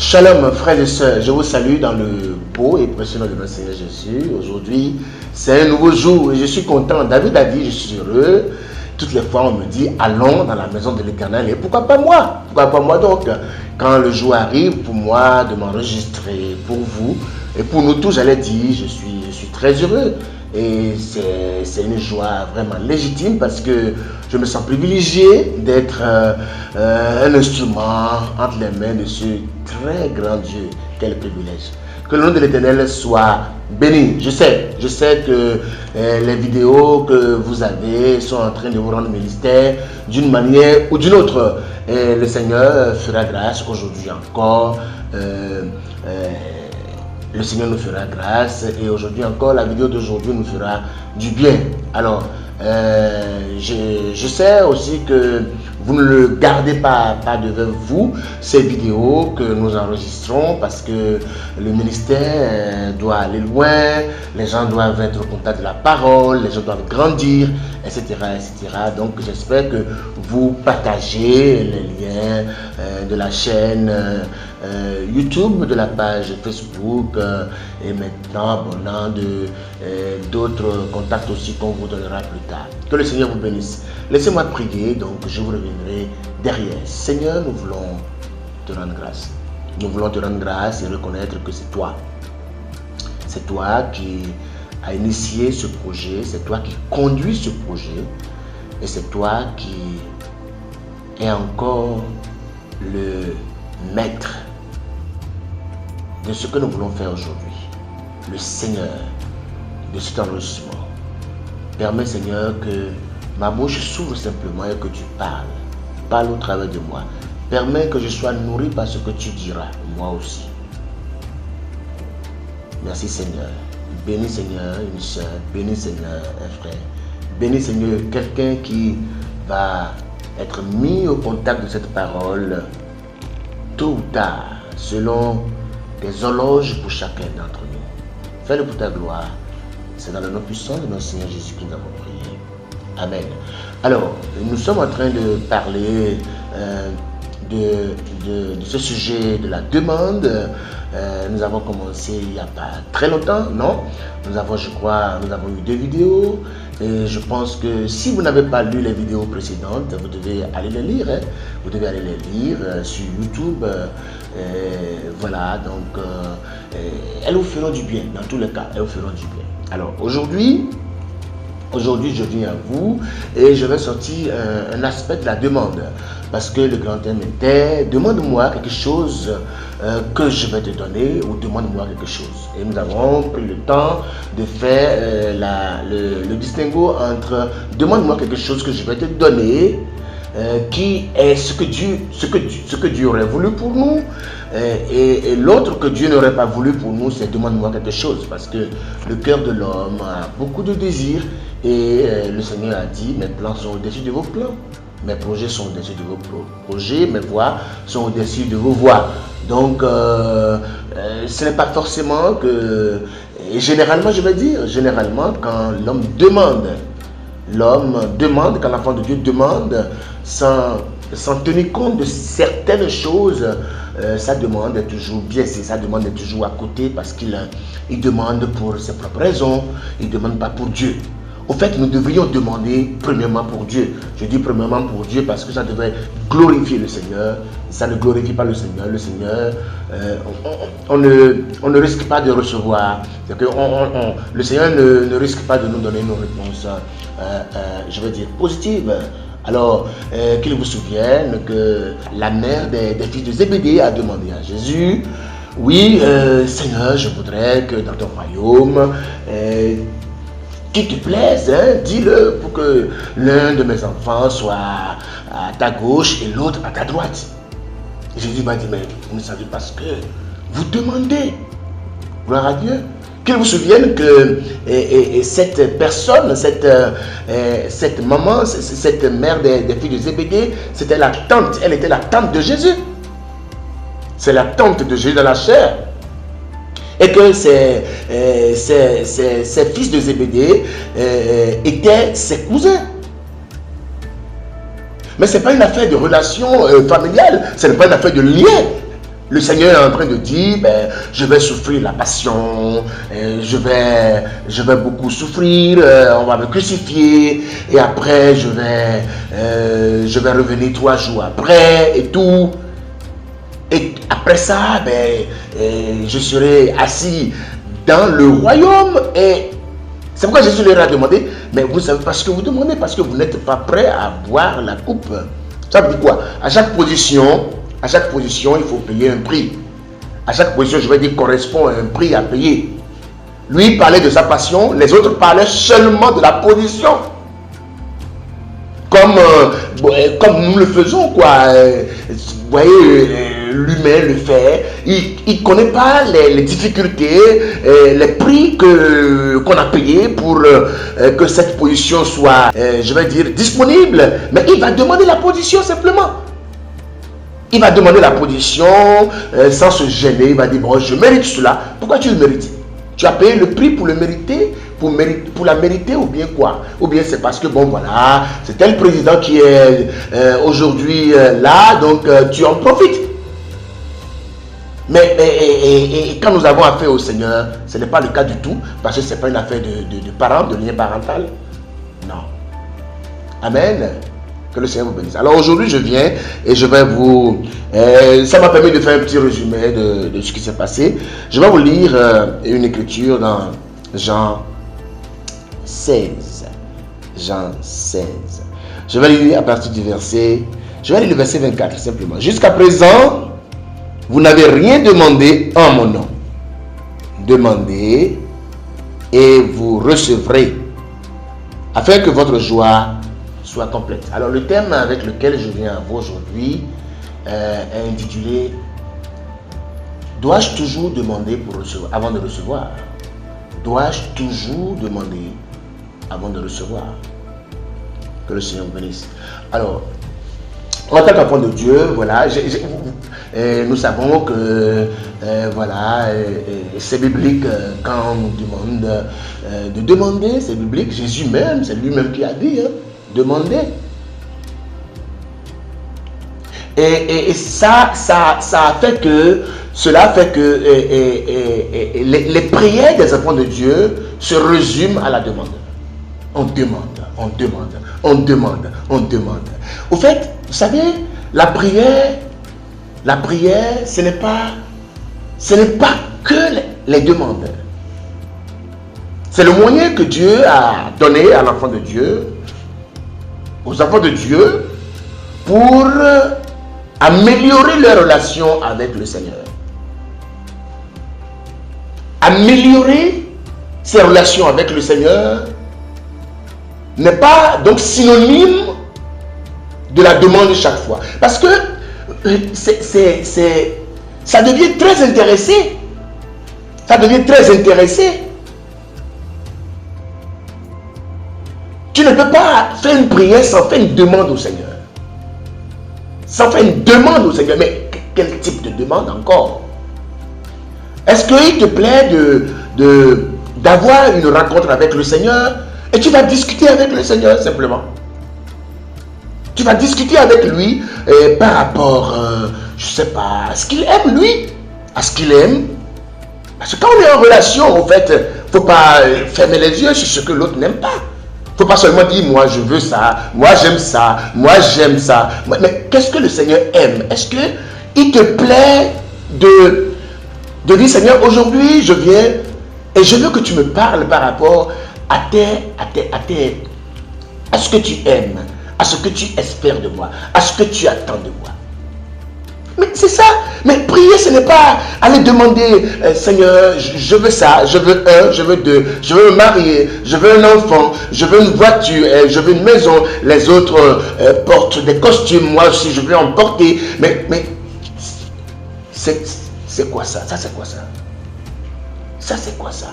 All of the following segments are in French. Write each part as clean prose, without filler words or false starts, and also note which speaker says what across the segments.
Speaker 1: Shalom frères et sœurs, je vous salue dans le beau et précieux nom de notre Seigneur Jésus. Aujourd'hui, c'est un nouveau jour et je suis content. David a dit, je suis heureux. Toutes les fois, on me dit, allons dans la maison de l'Éternel. Et pourquoi pas moi? Pourquoi pas moi donc? Quand le jour arrive pour moi de m'enregistrer pour vous et pour nous tous, j'allais dire, je suis très heureux. Et c'est une joie vraiment légitime parce que je me sens privilégié d'être un instrument entre les mains de ce très grand Dieu. Quel privilège. Que le nom de l'Éternel soit béni. Je sais que les vidéos que vous avez sont en train de vous rendre ministère d'une manière ou d'une autre. Et le Seigneur fera grâce aujourd'hui encore. Le Seigneur nous fera grâce et aujourd'hui encore, la vidéo d'aujourd'hui nous fera du bien. Alors, je sais aussi que vous ne le gardez pas devant vous, ces vidéos que nous enregistrons, parce que le ministère doit aller loin, les gens doivent être au contact de la parole, les gens doivent grandir, etc. etc. Donc, j'espère que vous partagez les liens de la chaîne YouTube, de la page Facebook et maintenant abonnant d'autres contacts aussi qu'on vous donnera plus tard. Que le Seigneur vous bénisse. Laissez-moi prier, donc je vous reviendrai derrière. Seigneur, nous voulons te rendre grâce. Nous voulons te rendre grâce et reconnaître que c'est toi. C'est toi qui as initié ce projet, c'est toi qui conduis ce projet et c'est toi qui es encore le maître de ce que nous voulons faire aujourd'hui. Le Seigneur de cet enregistrement. Permets, Seigneur, que ma bouche s'ouvre simplement et que tu parles. Parle au travers de moi. Permets que je sois nourri par ce que tu diras, moi aussi. Merci, Seigneur. Bénis, Seigneur, une soeur. Bénis, Seigneur, un frère. Bénis, Seigneur, quelqu'un qui va être mis au contact de cette parole tôt ou tard, selon des horloges pour chacun d'entre nous. Fais-le pour ta gloire. C'est dans le nom puissant de notre Seigneur Jésus que nous avons prié. Amen. Alors, nous sommes en train de parler de ce sujet de la demande. Nous avons commencé il n'y a pas très longtemps, non? Nous avons eu 2 vidéos. Et je pense que si vous n'avez pas lu les vidéos précédentes, vous devez aller les lire. Hein? Vous devez aller les lire sur YouTube. Voilà, donc elles vous feront du bien. Dans tous les cas, elles vous feront du bien. Alors aujourd'hui, je viens à vous et je vais sortir un aspect de la demande. Parce que le grand thème était « Demande-moi quelque chose que je vais te donner » ou « Demande-moi quelque chose ». Et nous avons pris le temps de faire le distinguo entre « Demande-moi quelque chose que je vais te donner » qui est ce que Dieu aurait voulu pour nous, et l'autre que Dieu n'aurait pas voulu pour nous, c'est demande-moi quelque chose, parce que le cœur de l'homme a beaucoup de désirs, et le Seigneur a dit, mes plans sont au-dessus de vos plans, mes projets sont au-dessus de vos projets, mes voies sont au-dessus de vos voies. Donc, ce n'est pas forcément que, et généralement, je vais dire, généralement, quand l'homme demande, quand l'enfant de Dieu demande, sans tenir compte de certaines choses, sa demande est toujours biaisée, sa demande est toujours à côté parce qu'il demande pour ses propres raisons, il ne demande pas pour Dieu. Au fait, nous devrions demander premièrement pour Dieu. Je dis premièrement pour Dieu parce que ça devrait glorifier le Seigneur. Ça ne glorifie pas le Seigneur. Le Seigneur, on ne risque pas de recevoir. Le Seigneur ne risque pas de nous donner une réponse, je veux dire, positive. Alors, qu'il vous souvienne que la mère des fils de Zébédée a demandé à Jésus, oui, Seigneur, je voudrais que dans ton royaume, qu'il te plaise, hein, dis-le pour que l'un de mes enfants soit à ta gauche et l'autre à ta droite. Et Jésus m'a dit, mais vous ne savez pas ce que vous demandez. Gloire à Dieu. Qu'il vous souvienne que cette personne, cette maman, cette mère des filles de Zébédée, c'était la tante, elle était la tante de Jésus. C'est la tante de Jésus dans la chair. Et que ces fils de Zébédée étaient ses cousins. Mais ce n'est pas une affaire de relation familiale, ce n'est pas une affaire de lien. Le Seigneur est en train de dire, ben, je vais souffrir la passion, je vais beaucoup souffrir, on va me crucifier, et après je vais revenir 3 jours après, et tout. Et après ça, ben, je serai assis dans le royaume. Et c'est pourquoi Jésus leur a demandé, mais vous savez pas ce que vous demandez, parce que vous n'êtes pas prêt à boire la coupe. Ça veut dire quoi? À chaque position, il faut payer un prix. À chaque position, je vais dire, correspond à un prix à payer. Lui parlait de sa passion, les autres parlaient seulement de la position. Comme nous le faisons, quoi. Vous voyez, l'humain le fait. Il ne connaît pas les difficultés, les prix qu'on a payés pour que cette position soit, je vais dire, disponible. Mais il va demander la position simplement. Il va demander la position sans se gêner. Il va dire, bon, je mérite cela. Pourquoi tu le mérites? Tu as payé le prix pour le mériter, pour la mériter, ou bien quoi? Ou bien c'est parce que, bon, voilà, c'est tel président qui est aujourd'hui là, donc tu en profites. Mais quand nous avons affaire au Seigneur, ce n'est pas le cas du tout, parce que ce n'est pas une affaire de parents, de lien parental. Non. Amen. Que le Seigneur vous bénisse. Alors aujourd'hui, je viens et je vais vous... ça m'a permis de faire un petit résumé de ce qui s'est passé. Je vais vous lire une écriture dans Jean 16. Jean 16. Je vais lire à partir du verset... Je vais lire le verset 24 simplement. Jusqu'à présent, vous n'avez rien demandé en mon nom. Demandez et vous recevrez, afin que votre joie soit complète. Alors le thème avec lequel je viens à vous aujourd'hui est intitulé « Dois-je toujours demander pour recevoir, avant de recevoir ?» Dois-je toujours demander avant de recevoir? Que le Seigneur vous bénisse. Alors, en tant qu'enfant de Dieu, voilà, nous savons que voilà, c'est biblique quand on nous demande de demander, c'est biblique. Jésus même, c'est lui-même qui a dit, hein, demander. Et ça a fait que, cela fait que les prières des enfants de Dieu se résument à la demande. On demande, on demande, on demande, on demande. Au fait, vous savez, la prière, ce n'est pas que les demandes. C'est le moyen que Dieu a donné à l'enfant de Dieu, aux enfants de Dieu, pour améliorer leur relation avec le Seigneur. Améliorer ses relations avec le Seigneur n'est pas donc synonyme de la demande chaque fois. Parce que ça devient très intéressé. Ça devient très intéressé. Tu ne peux pas faire une prière sans faire une demande au Seigneur. Sans faire une demande au Seigneur. Mais quel type de demande encore? Est-ce qu'il te plaît d'avoir une rencontre avec le Seigneur et tu vas discuter avec le Seigneur simplement? Tu vas discuter avec lui par rapport, je ne sais pas, à ce qu'il aime lui, à ce qu'il aime. Parce que quand on est en relation, en fait, il ne faut pas fermer les yeux sur ce que l'autre n'aime pas. Il ne faut pas seulement dire, moi je veux ça, moi j'aime ça, moi j'aime ça. Mais qu'est-ce que le Seigneur aime? Est-ce qu'il te plaît de dire, Seigneur, aujourd'hui je viens et je veux que tu me parles par rapport à ce que tu aimes, à ce que tu espères de moi, à ce que tu attends de moi. Mais c'est ça. Mais prier, ce n'est pas aller demander, Seigneur, je veux ça, je veux un, je veux deux, je veux me marier, je veux un enfant, je veux une voiture, je veux une maison. Les autres portent des costumes, moi aussi je veux en porter. Mais c'est quoi ça? Ça c'est quoi ça? Ça c'est quoi ça?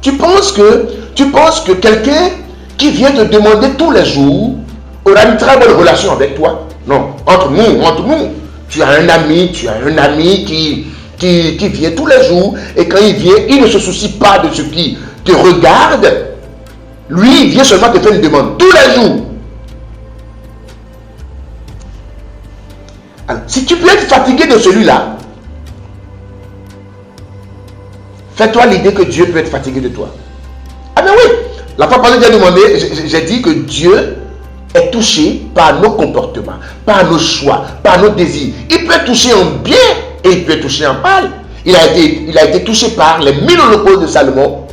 Speaker 1: Tu penses que quelqu'un qui vient te demander tous les jours aura une très bonne relation avec toi? Non, entre nous. Tu as un ami qui vient tous les jours et quand il vient, il ne se soucie pas de ce qui te regarde. Lui, il vient seulement te faire une demande tous les jours. Alors, si tu peux être fatigué de celui-là, Fais-toi l'idée que Dieu peut être fatigué de toi. Ah ben oui, la fois passée, j'ai demandé, j'ai dit que Dieu est touché par nos comportements, par nos choix, par nos désirs. Il peut être touché en bien et il peut être touché en mal. Il a été touché par les 1000 holocaustes de Salomon.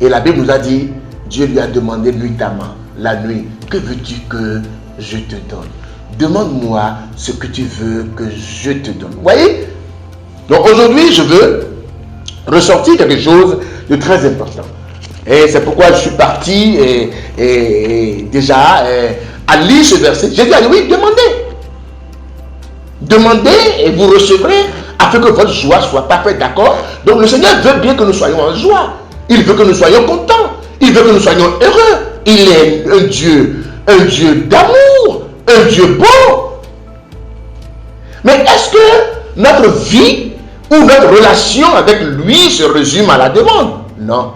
Speaker 1: Et la Bible nous a dit, Dieu lui a demandé nuitamment, la nuit, que veux-tu que je te donne? Demande-moi ce que tu veux que je te donne. Vous voyez? Donc aujourd'hui, je veux ressortir quelque chose de très important. Et c'est pourquoi je suis parti et déjà à lire ce verset. J'ai dit, oui, demandez. Demandez et vous recevrez afin que votre joie soit parfaite, d'accord? Donc le Seigneur veut bien que nous soyons en joie. Il veut que nous soyons contents. Il veut que nous soyons heureux. Il est un Dieu d'amour, un Dieu beau. Mais est-ce que notre vie ou notre relation avec lui se résume à la demande? Non.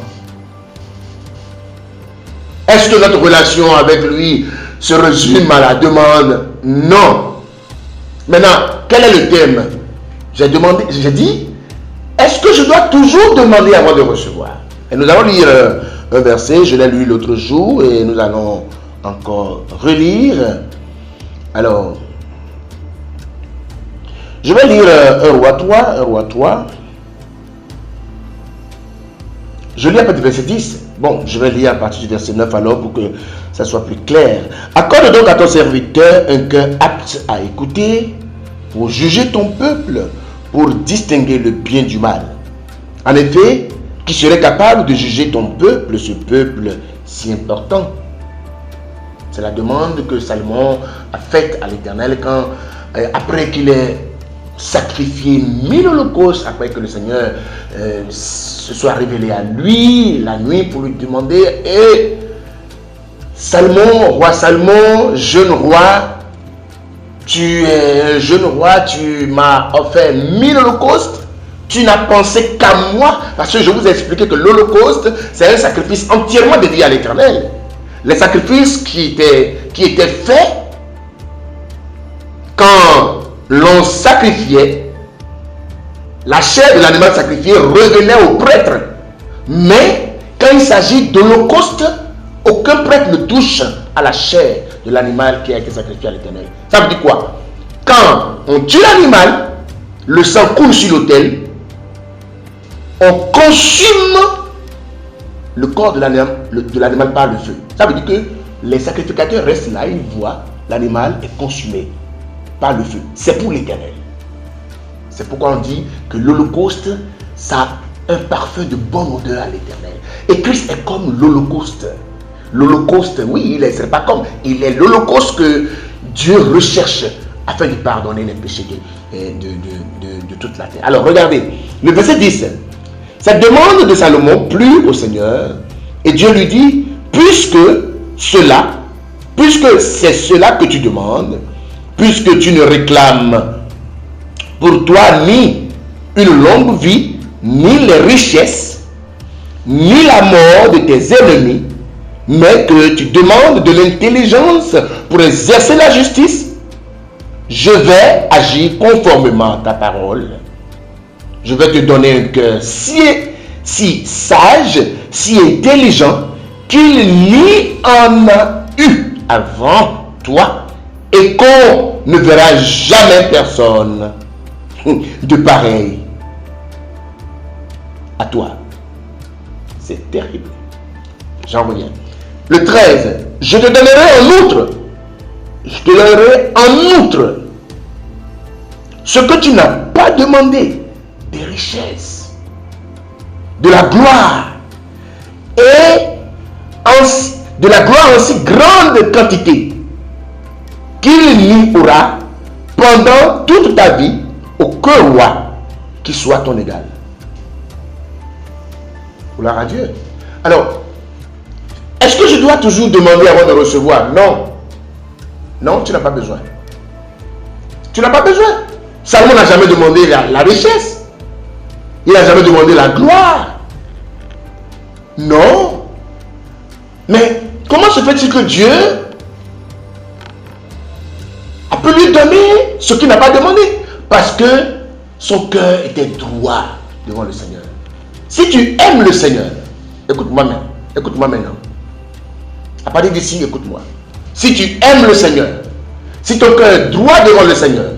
Speaker 1: Est-ce que notre relation avec lui se résume à la demande? Non. Maintenant, quel est le thème? J'ai dit, est-ce que je dois toujours demander avant de recevoir? Et nous allons lire un verset, je l'ai lu l'autre jour et nous allons encore relire. Alors, je vais lire 1 Roi 3. Je lis à partir du verset 10. Bon, je vais lire à partir du verset 9 alors pour que ça soit plus clair. Accorde donc à ton serviteur un cœur apte à écouter pour juger ton peuple, pour distinguer le bien du mal. En effet, qui serait capable de juger ton peuple, ce peuple si important? C'est la demande que Salomon a faite à l'Éternel quand, après qu'il ait sacrifié 1000 holocaustes, après que le Seigneur se soit révélé à lui la nuit pour lui demander, et Salomon, roi Salomon, jeune roi, tu es un jeune roi, tu m'as offert 1000 holocaustes, tu n'as pensé qu'à moi, parce que je vous ai expliqué que l'holocauste, c'est un sacrifice entièrement dédié à l'Éternel. Les sacrifices qui étaient faits quand l'on sacrifiait, la chair de l'animal sacrifié revenait au prêtre. Mais quand il s'agit d'holocauste, aucun prêtre ne touche à la chair de l'animal qui a été sacrifié à l'Éternel. Ça veut dire quoi? Quand on tue l'animal, le sang coule sur l'autel, on consume le corps de l'animal par le feu. Ça veut dire que les sacrificateurs restent là, ils voient l'animal est consumé par le feu. C'est pour l'Éternel. C'est pourquoi on dit que l'holocauste, ça a un parfum de bonne odeur à l'Éternel. Et Christ est comme l'holocauste. L'holocauste, oui, c'est pas comme, il est l'holocauste que Dieu recherche afin de pardonner les péchés de toute la terre. Alors regardez, le verset 10. Cette demande de Salomon plut au Seigneur et Dieu lui dit, puisque c'est cela que tu demandes, puisque tu ne réclames pour toi ni une longue vie, ni les richesses, ni la mort de tes ennemis, mais que tu demandes de l'intelligence pour exercer la justice, je vais agir conformément à ta parole. Je vais te donner un cœur si sage, si intelligent, qu'il n'y en a eu avant toi et qu'on ne verra jamais personne de pareil à toi. C'est terrible. J'en reviens. Le 13. Je te donnerai en outre ce que tu n'as pas demandé, des richesses, de la gloire, et de la gloire en si grande quantité qu'il n'y aura pendant toute ta vie aucun roi qui soit ton égal. Gloire à Dieu. Alors, est-ce que je dois toujours demander avant de recevoir? Non. Non, tu n'as pas besoin. Tu n'as pas besoin. Salomon n'a jamais demandé la richesse. Il n'a jamais demandé la gloire. Non. Mais comment se fait-il que Dieu a pu lui donner ce qu'il n'a pas demandé? Parce que son cœur était droit devant le Seigneur. Si tu aimes le Seigneur, écoute-moi maintenant. Écoute-moi maintenant. À partir d'ici, écoute-moi. Si tu aimes le Seigneur, si ton cœur est droit devant le Seigneur,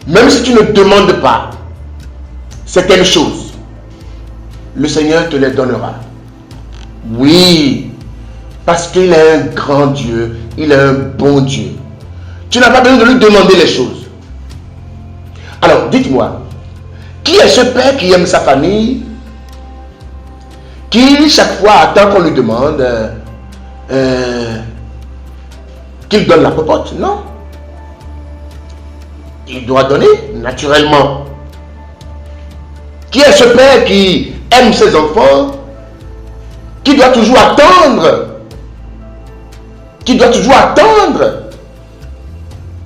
Speaker 1: même si tu ne demandes pas certaines choses, le Seigneur te les donnera. Oui, parce qu'il est un grand Dieu, il est un bon Dieu. Tu n'as pas besoin de lui demander les choses. Alors, dites-moi, qui est ce père qui aime sa famille, qui chaque fois attend qu'on lui demande qu'il donne la popote? Non. Il doit donner naturellement. Qui est ce père qui aime ses enfants, qui doit toujours attendre,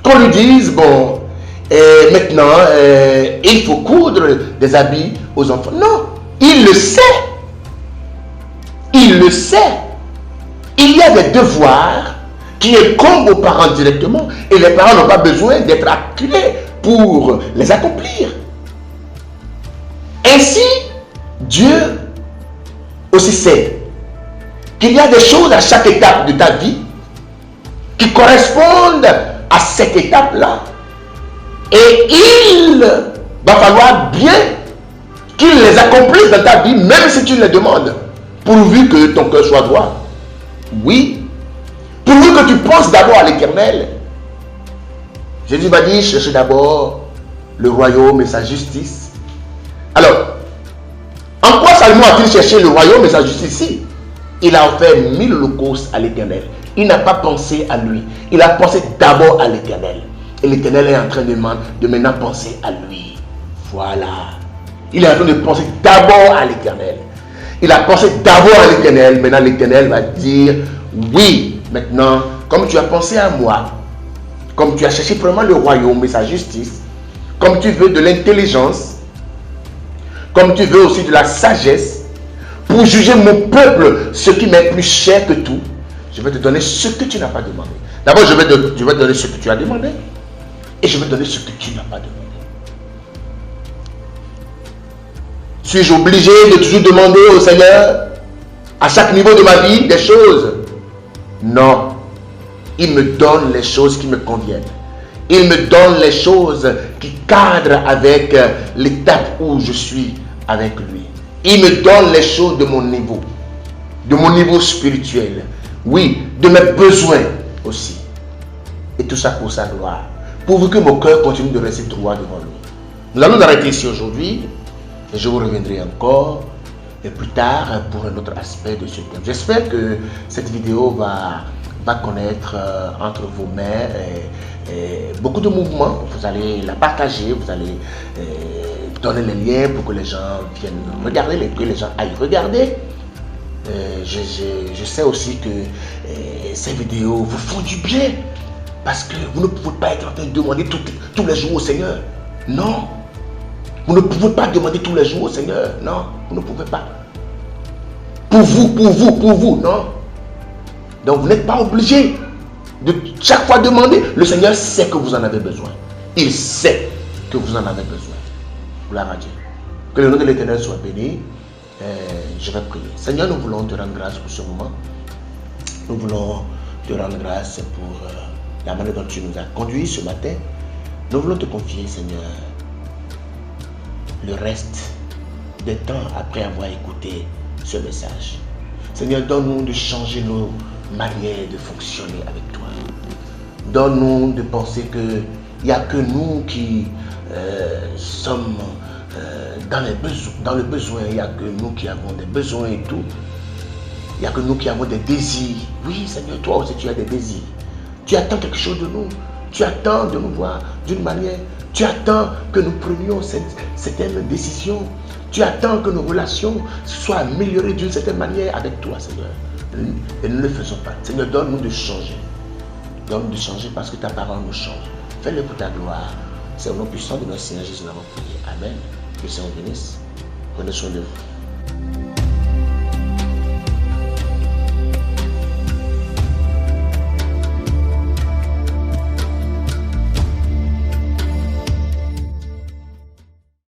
Speaker 1: qu'on lui dise, bon, maintenant, il faut coudre des habits aux enfants? Non, il le sait. Il le sait. Il y a des devoirs qui incombent aux parents directement et les parents n'ont pas besoin d'être acculés pour les accomplir. Ainsi, Dieu aussi sait qu'il y a des choses à chaque étape de ta vie qui correspondent à cette étape-là. Et il va falloir bien qu'il les accomplisse dans ta vie, même si tu les demandes, pourvu que ton cœur soit droit. Oui, pourvu que tu penses d'abord à l'Éternel. Jésus m'a dit, cherchez d'abord le royaume et sa justice. Alors, en quoi Salomon a-t-il cherché le royaume et sa justice ici? Il a offert 1000 holocaustes à l'Éternel. Il n'a pas pensé à lui. Il a pensé d'abord à l'Éternel. Et l'Éternel est en train de maintenant penser à lui. Voilà. Il est en train de penser d'abord à l'Éternel. Il a pensé d'abord à l'Éternel. Maintenant, l'Éternel va dire, oui, maintenant, comme tu as pensé à moi, comme tu as cherché vraiment le royaume et sa justice, comme tu veux de l'intelligence, comme tu veux aussi de la sagesse, pour juger mon peuple, ce qui m'est plus cher que tout, je vais te donner ce que tu n'as pas demandé. D'abord, je vais te donner ce que tu as demandé, et je vais te donner ce que tu n'as pas demandé. Suis-je obligé de toujours demander au Seigneur, à chaque niveau de ma vie, des choses? Non. Il me donne les choses qui me conviennent. Il me donne les choses qui cadrent avec l'étape où je suis avec lui. Il me donne les choses de mon niveau spirituel. Oui, de mes besoins aussi. Et tout ça pour sa gloire. Pourvu que mon cœur continue de rester droit devant lui. Nous allons nous arrêter ici aujourd'hui. Et je vous reviendrai encore et plus tard pour un autre aspect de ce thème. J'espère que cette vidéo va connaître entre vos mains beaucoup de mouvements. Vous allez la partager, vous allez donner les liens pour que les gens viennent regarder, que les gens aillent regarder. Je sais aussi que ces vidéos vous font du bien parce que vous ne pouvez pas être en train de demander tous les jours au Seigneur. Non. Vous ne pouvez pas demander tous les jours au Seigneur. Non, vous ne pouvez pas. Pour vous, non. Donc vous n'êtes pas obligé de chaque fois demander. Le Seigneur sait que vous en avez besoin. Il sait que vous en avez besoin. Gloire à Dieu. Que le nom de l'Éternel soit béni. Je vais prier. Seigneur, nous voulons te rendre grâce pour ce moment. Nous voulons te rendre grâce pour la manière dont tu nous as conduits ce matin. Nous voulons te confier, Seigneur, le reste des temps après avoir écouté ce message. Seigneur, donne-nous de changer nos manières de fonctionner avec toi. Donne-nous de penser qu'il n'y a que nous qui sommes dans le besoin. Il n'y a que nous qui avons des besoins et tout. Il n'y a que nous qui avons des désirs. Oui, Seigneur, toi aussi tu as des désirs. Tu attends quelque chose de nous. Tu attends de nous voir d'une manière. Tu attends que nous prenions certaines décisions. Tu attends que nos relations soient améliorées d'une certaine manière avec toi, Seigneur. Et nous ne le faisons pas. Seigneur, donne-nous de changer. Donne-nous de changer parce que ta parole nous change. Fais-le pour ta gloire. C'est au nom puissant de notre Seigneur Jésus, nous avons prié. Amen. Que le Seigneur bénisse. Prenez soin de vous.